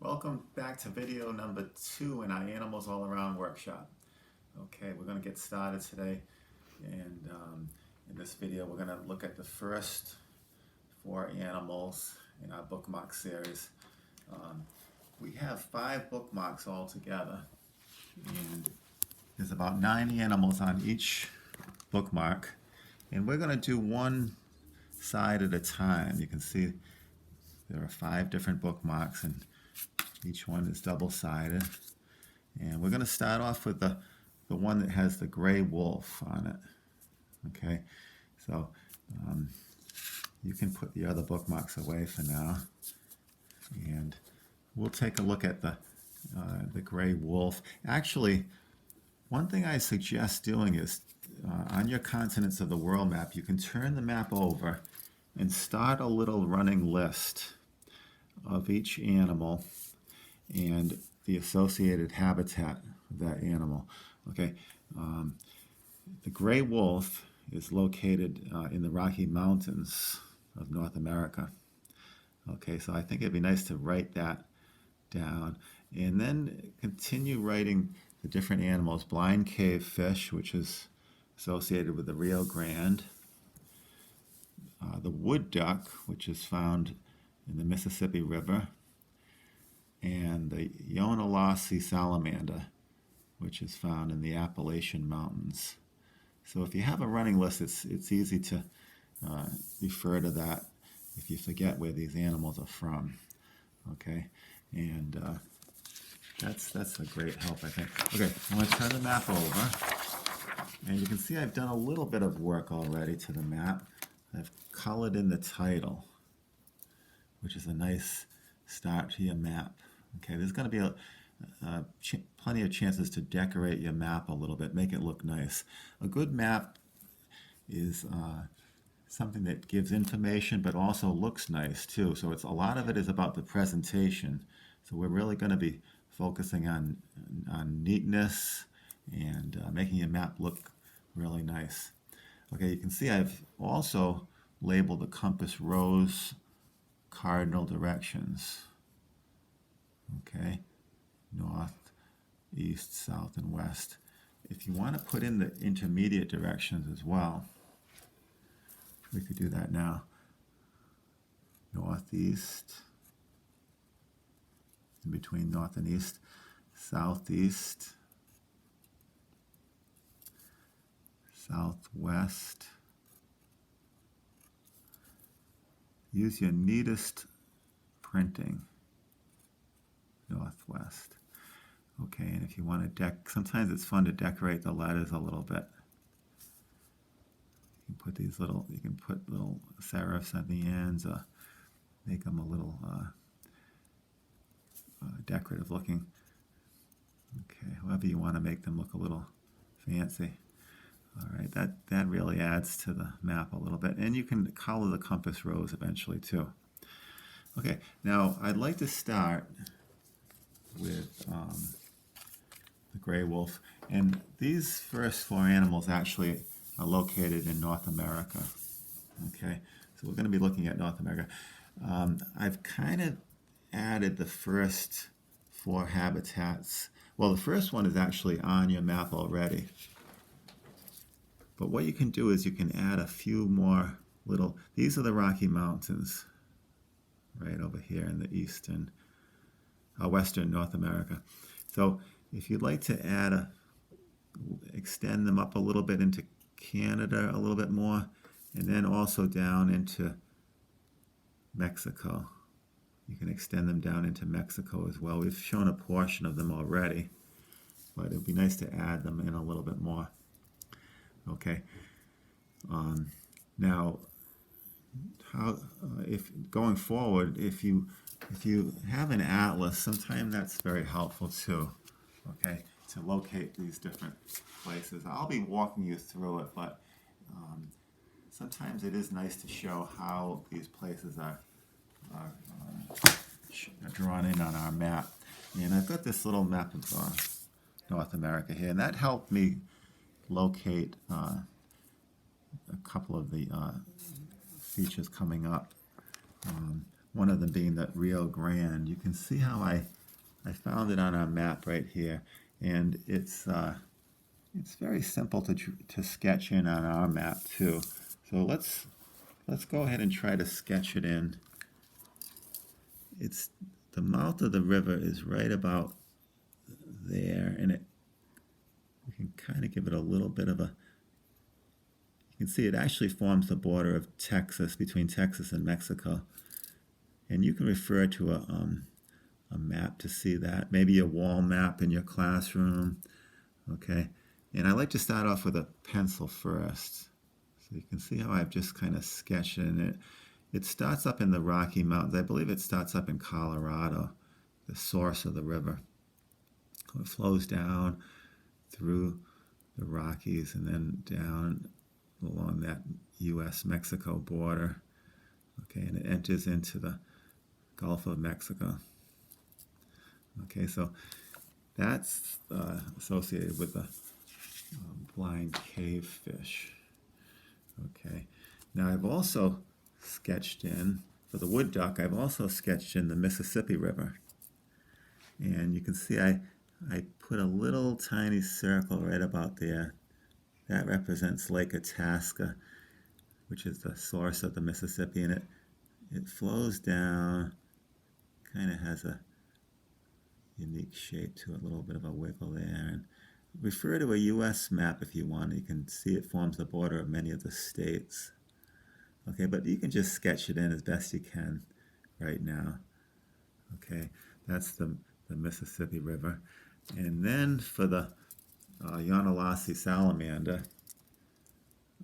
Welcome back to video number 2 in our Animals All Around workshop. Okay, we're going to get started today, and in this video we're going to look at the first 4 animals in our bookmark series. We have 5 bookmarks all together, and there's about 9 animals on each bookmark, and we're going to do one side at a time. You can see there are 5 different bookmarks, and each one is double-sided. And we're going to start off with the one that has the gray wolf on it. Okay, so you can put the other bookmarks away for now, and we'll take a look at the gray wolf. Actually, one thing I suggest doing is on your continents of the world map, you can turn the map over and start a little running list of each animal and the associated habitat of that animal. Okay, the gray wolf is located in the Rocky Mountains of North America. Okay, so I think it'd be nice to write that down and then continue writing the different animals. Blind cave fish, which is associated with the Rio Grande. The wood duck, which is found in the Mississippi River, and the Yonahlossee salamander, which is found in the Appalachian Mountains. So if you have a running list, it's easy to refer to that if you forget where these animals are from. Okay, and that's a great help, I think. Okay, I'm going to turn the map over, and you can see I've done a little bit of work already to the map. I've colored in the title, which is a nice start to your map. Okay, there's going to be plenty of chances to decorate your map a little bit, make it look nice. A good map is something that gives information but also looks nice too. So a lot of it is about the presentation. So we're really going to be focusing on neatness and making your map look really nice. Okay, you can see I've also labeled the compass rose cardinal directions. Okay, north, east, south, and west. If you want to put in the intermediate directions as well, we could do that now. Northeast, in between north and east, southeast, southwest. Use your neatest printing. Northwest. Okay, and if you want to sometimes it's fun to decorate the letters a little bit. You can put little serifs at the ends, make them a little decorative looking. Okay, however you want to make them look a little fancy. All right, that really adds to the map a little bit, and you can color the compass rose eventually too. Okay, now I'd like to start with the gray wolf, and these first 4 animals actually are located in North America. Okay, so we're going to be looking at North America. I've kind of added the first 4 habitats. Well, the first one is actually on your map already, but what you can do is you can add a few more these are the Rocky Mountains right over here in the eastern Western North America. So if you'd like to extend them up a little bit into Canada a little bit more, and then also down into Mexico. You can extend them down into Mexico as well. We've shown a portion of them already, but it would be nice to add them in a little bit more. Okay. Now, if going forward, if you have an atlas, sometimes that's very helpful too, okay, to locate these different places. I'll be walking you through it, but sometimes it is nice to show how these places are drawn in on our map. And I've got this little map of North America here, and that helped me locate a couple of the features coming up. One of them being that Rio Grande. You can see how I I found it on our map right here, and it's very simple to sketch in on our map too. So let's go ahead and try to sketch it in. It's the mouth of the river is right about there, and we can kind of give it a little bit of a. You can see it actually forms the border of Texas, between Texas and Mexico, and you can refer to a map to see that. Maybe a wall map in your classroom. Okay, and I like to start off with a pencil first. So you can see how I've just kind of sketched it. And it starts up in the Rocky Mountains. I believe it starts up in Colorado, the source of the river. It flows down through the Rockies and then down along that U.S.-Mexico border. Okay, and it enters into the Gulf of Mexico. Okay, so that's associated with the blind cave fish. Okay, now I've also sketched in, for the wood duck, I've also sketched in the Mississippi River. And you can see I put a little tiny circle right about there. That represents Lake Itasca, which is the source of the Mississippi, and it flows down, kind of has a unique shape to it, a little bit of a wiggle there. And refer to a U.S. map if you want. You can see it forms the border of many of the states. Okay, but you can just sketch it in as best you can right now. Okay, that's the Mississippi River. And then for the Yanalasi salamander,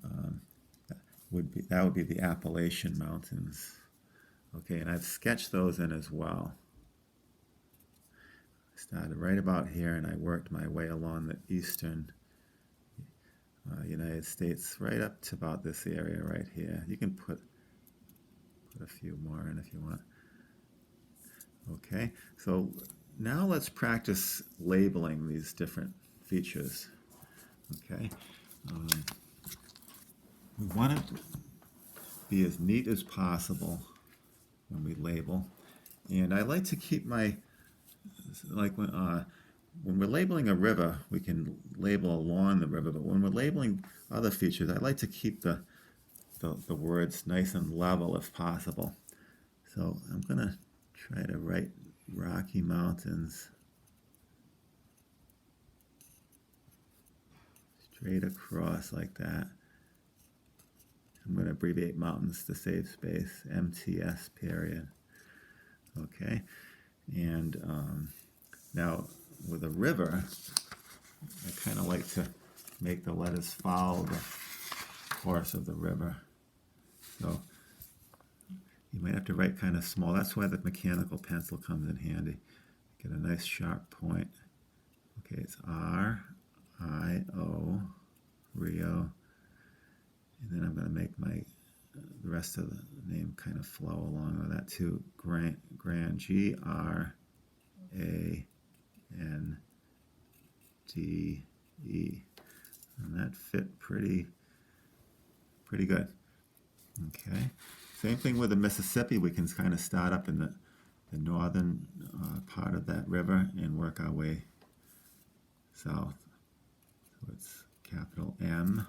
that would be the Appalachian Mountains. Okay, and I've sketched those in as well. I started right about here, and I worked my way along the eastern United States right up to about this area right here. You can put a few more in if you want. Okay, so now let's practice labeling these different features. Okay, we want it to be as neat as possible when we label, and I like to keep my, like when we're labeling a river, we can label along the river, but when we're labeling other features, I like to keep the words nice and level if possible. So I'm going to try to write Rocky Mountains straight across like that. I'm going to abbreviate mountains to save space, MTS period. Okay, and now with a river, I kind of like to make the letters follow the course of the river. So you might have to write kind of small. That's why the mechanical pencil comes in handy. Get a nice sharp point. Okay, it's R-I-O, Rio. And then I'm going to make the rest of the name kind of flow along with that too. Grande, G-R-A-N-D-E. And that fit pretty good. Okay. Same thing with the Mississippi. We can kind of start up in the northern part of that river and work our way south. So it's capital M-I-S-S-I-P-P-I,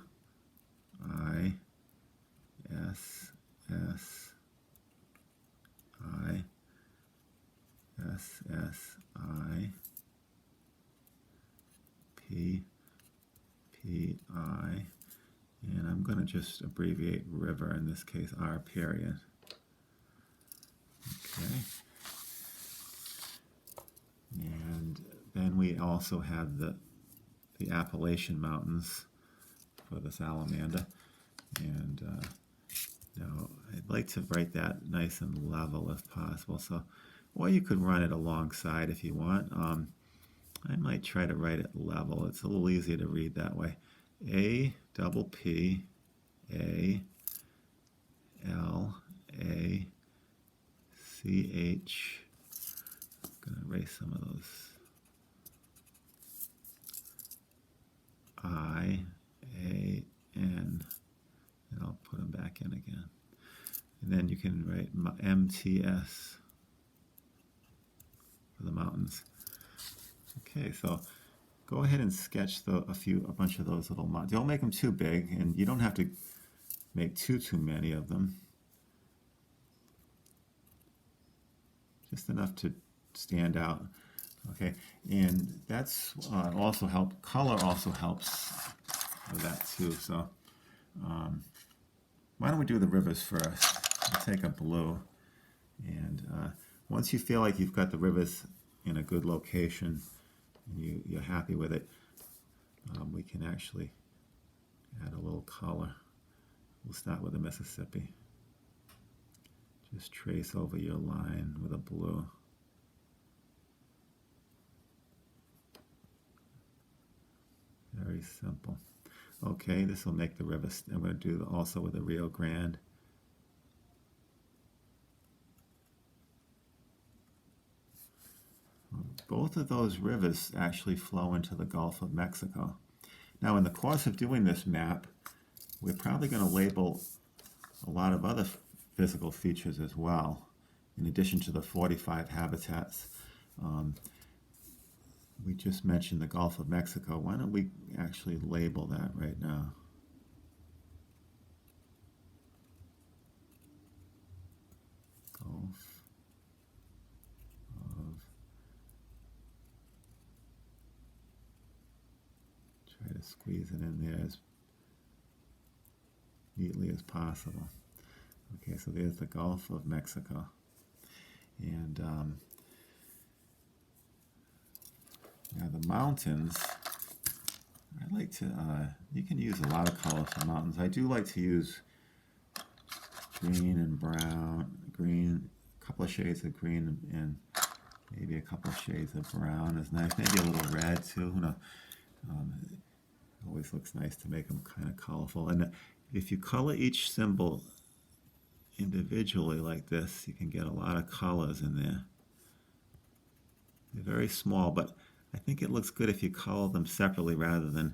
and I'm going to just abbreviate river, in this case R period. Okay. And then we also have the Appalachian Mountains for the salamander. And now I'd like to write that nice and level if possible. So, or you could run it alongside if you want. I might try to write it level. It's a little easier to read that way. A-P-P-A-L-A-C-H. I'm going to erase some of those. I-A-N. And I'll put them back in again. And then you can write MTS for the mountains. Okay, so go ahead and sketch a bunch of those little mountains. Don't make them too big, and you don't have to make too many of them. Just enough to stand out. Okay, and that's also color also helps with that too. So why don't we do the rivers first? I'll take a blue, and once you feel like you've got the rivers in a good location and you're happy with it, we can actually add a little color. We'll start with the Mississippi. Just trace over your line with a blue. Very simple. Okay, this will make the river. I'm going to do also with the Rio Grande. Both of those rivers actually flow into the Gulf of Mexico. Now, in the course of doing this map, we're probably going to label a lot of other physical features as well, in addition to the 45 habitats. We just mentioned the Gulf of Mexico. Why don't we actually label that right now? Gulf of... Try to squeeze it in there as neatly as possible. Okay, so there's the Gulf of Mexico. And now the mountains, I like to, you can use a lot of colors for mountains. I do like to use green and brown, a couple of shades of green and maybe a couple of shades of brown is nice. Maybe a little red too. It always looks nice to make them kind of colorful. And if you color each symbol individually like this, you can get a lot of colors in there. They're very small, but I think it looks good if you color them separately rather than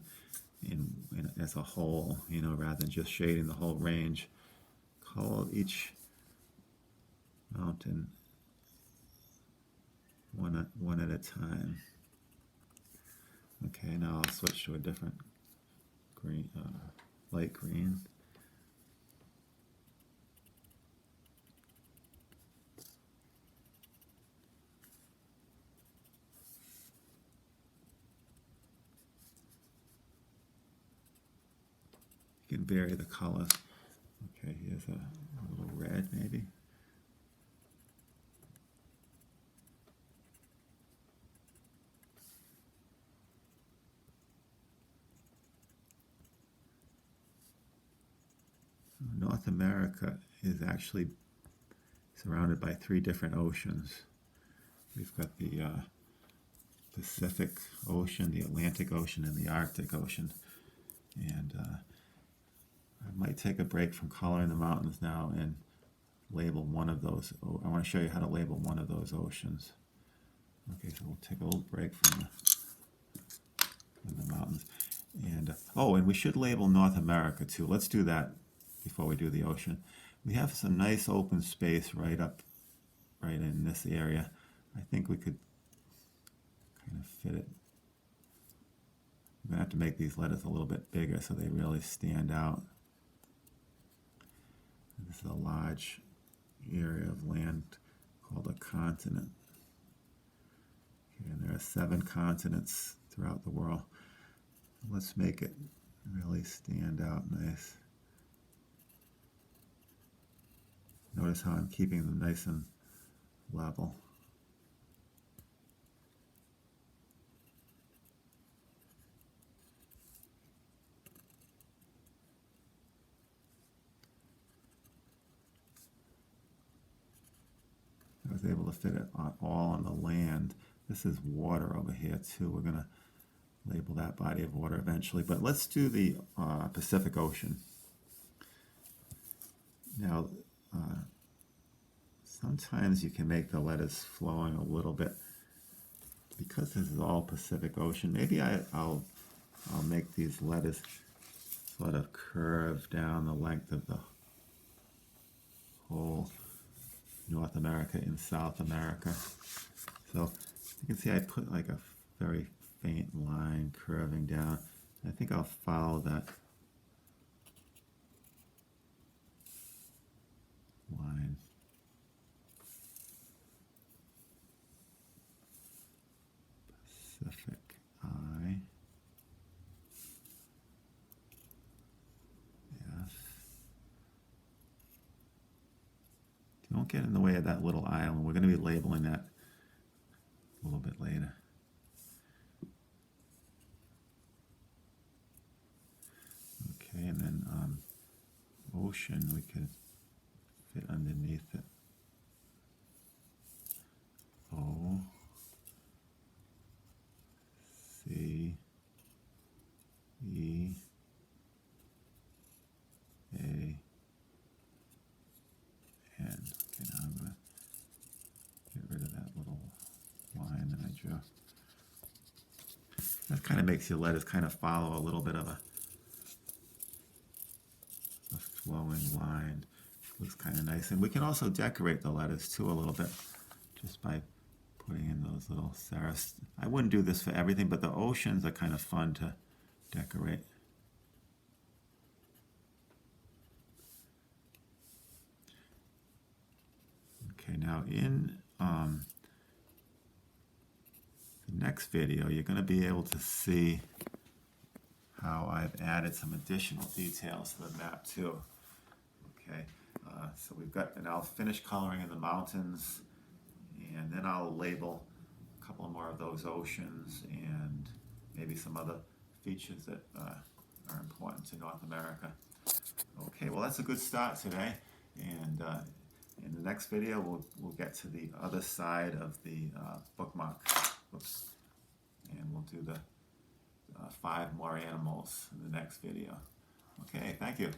as a whole, rather than just shading the whole range. Color each mountain one at a time. Okay, now I'll switch to a different green, light green. You can vary the colors. Okay, here's a little red maybe. North America is actually surrounded by 3 different oceans. We've got the Pacific Ocean, the Atlantic Ocean, and the Arctic Ocean. And I might take a break from coloring the mountains now and label one of those. I want to show you how to label one of those oceans. Okay, so we'll take a little break from the mountains. And and we should label North America too. Let's do that before we do the ocean. We have some nice open space right in this area. I think we could kind of fit it. I'm going to have to make these letters a little bit bigger so they really stand out. This is a large area of land called a continent. Okay, and there are 7 continents throughout the world. Let's make it really stand out nice. Notice how I'm keeping them nice and level. I was able to fit it all on the land. This is water over here too. We're going to label that body of water eventually. But let's do the Pacific Ocean. Now, sometimes you can make the letters flowing a little bit. Because this is all Pacific Ocean, maybe I'll make these letters sort of curve down the length of the whole North America and South America. So I'm can see I put like a very faint line curving down. I think I'll follow that line. Pacific I. Yes. Don't get in the way of that little island. We're going to be labeling that a little bit later. Okay, and then ocean, we could fit underneath it. O, C, E, A, N. Okay, now I'm going to get rid of that little line that I drew. That kind of makes your letters kind of follow a little bit of a flowing line. Looks kind of nice. And we can also decorate the letters too a little bit just by putting in those little serifs. I wouldn't do this for everything, but the oceans are kind of fun to decorate. Okay, now in the next video, you're going to be able to see how I've added some additional details to the map too. Okay, so we've got, and I'll finish coloring in the mountains, and then I'll label a couple more of those oceans and maybe some other features that are important to North America. Okay, well that's a good start today, and in the next video we'll get to the other side of the bookmark. Whoops. And we'll do the 5 more animals in the next video. Okay, thank you.